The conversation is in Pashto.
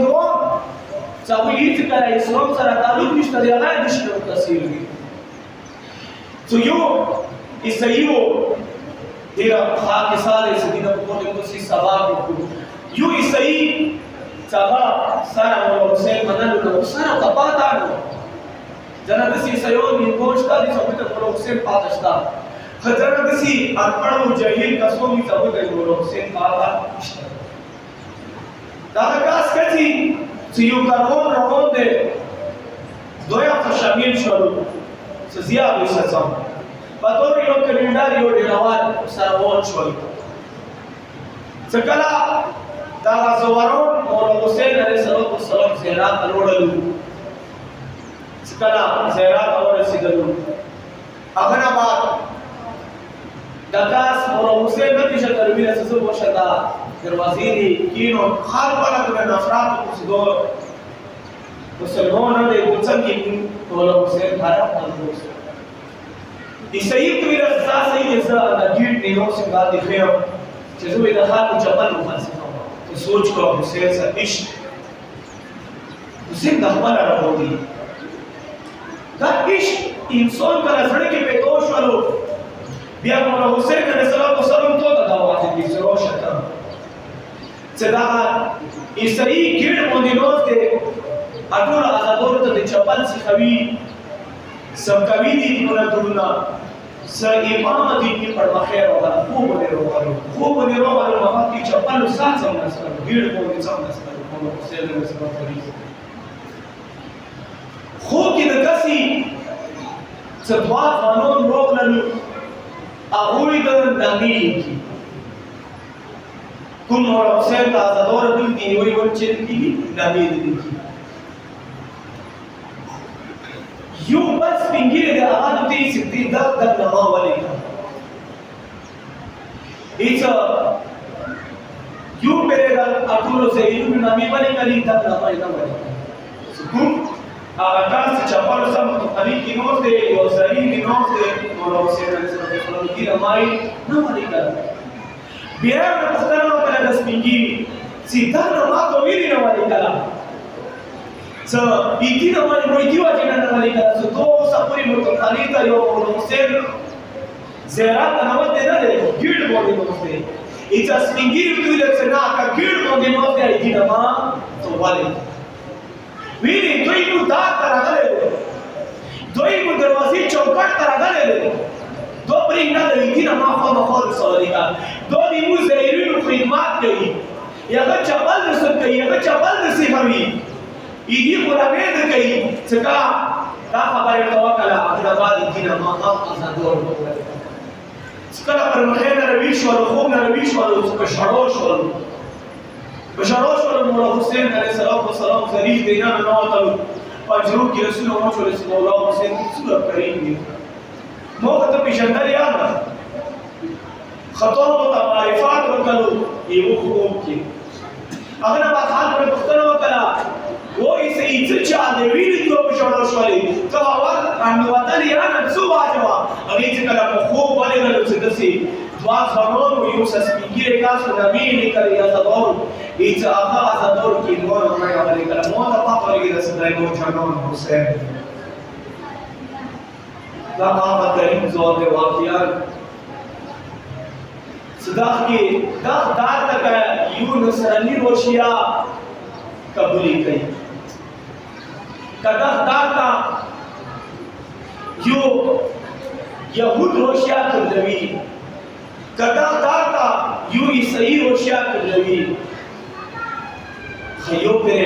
دوم څه هیڅ کله اسلام سره تعلق نشته دی هغه نشته تفسیر دی څو یو عیسایو ډیر خاصه ساده سدینه په کومه کوسي سبب یو عیسائی څنګه سره مو حسین منلو نو سره تپاتانو جنا دسی عیسایو می کوشتا دي څه ته مو حسین پاتشتا خطر دسی اړو جاهل کسو می څه ته مو حسین پاتا دا کاس کتي چې یو کارون روان دي دویا په شامل شول څه زیات وساتم پاتور یو کلندر یو ډیروان سره وون شول څکلا دا زوارون مولا حسین علیہ السلام زیارت وروړلو څکلا زیارت ورسېدلو هغه بعد دکاس مولا حسین نتیجه ترویل اساسو وشدا دروازې دي کینو خال والا د نفرات کوڅو مسلمان نه د څنګه مولا حسین حرام تاسو عیسائی تو ویل اساس یې ځا د ګیټ نیو څنګه دی خیر چې زوی د خاطر چپل مفلسفه تو سوچ کو حسین سے عشق حسین د خپل راوړي دا عشق انسان کا زړه کې پیدا شولو بیا مولا حسین علیہ السلام ته دا واحد دي زرو شته چې دا عیسائی ګډ باندې نوځ دي اټول آزادور ته چپل سخوي سب کوي دي مولا درونا س امام دي په پرمخه راغله خو به راغله ماما کی چپل سات سم نسل ګډ باندې سم نسل مولا حسین علیہ السلام خو کې د کسي څوا قانون روغلل هغه د نبی کی کوم مولا حسین د آزادور دي وی ورچې دي نبی دي یو بس پنګیره د هغه د سپدي د نما ولیکا ایڅ یو پیره د اټولو زیرو نامي باندې کړي د نما نه ولیکا کوم هغه تاسو چې په لاسم علي کې نو دې یو زری کې نو دې مولا حسین علیہ السلام کې نمای نه ولیکا بیا د پښتنو په لاس پنګیری سیدا نما ته ویلی نه ولیکا څه ایتی نو باندې وایي دی چې نن باندې کړه څه دوه سپوري مو ته خالي ته یو حسین زیارت نه وته نه دی ګډ باندې نو ته ایته سپینګیر ویل چې نه کا ګډ باندې نو ته ایتی نه ما ته والي ویلي دوی نو دا ترغله دوی مو دروازې چوکاټ ترغله دو پرې نه دی ایتی نه ما خو سوالي کا دوی مو زیرینو خدمات کوي یغه چپل نسب کوي یغه چپل نصیب وي ایدی خدامه ده کوي څنګه دا خبره توکل احمدآباد دین ما هم آزادور وکړه څنګه پر مخه نه روي شو خو نه روي شو په شړو شو مولا حسین علیہ السلام ذریع دینا نه وته پنځرو کې رسول الله صلی الله علیه وسلم څنګه کریم مو ته پیژندل یاد خطاب او معرفت وکړو یو خوب کې هغه په حال پر پښتنو وکړه वो इसे इज्जत चाहते वीर जो बशौरो शवाली तो आवाज अनुवादन या नसु वाजवा अभी जकला खूब वाले गलो से दसी द्वा खरोन यू सस्पीकी का सुनबी निकल या तदौर इच आका आजादौर की नोर में वाले कला मौत पाप वाली रसदाई को छानोन हुसैन ला बाबा करीम जोर दे वाकियान सदाख की दार तक यू नसरनी रोशिया कबूली कई कदह दाता यो यहूद रोशिया कुलवी कदह दाता यू ईसाई रोशिया कुलवी खयो पे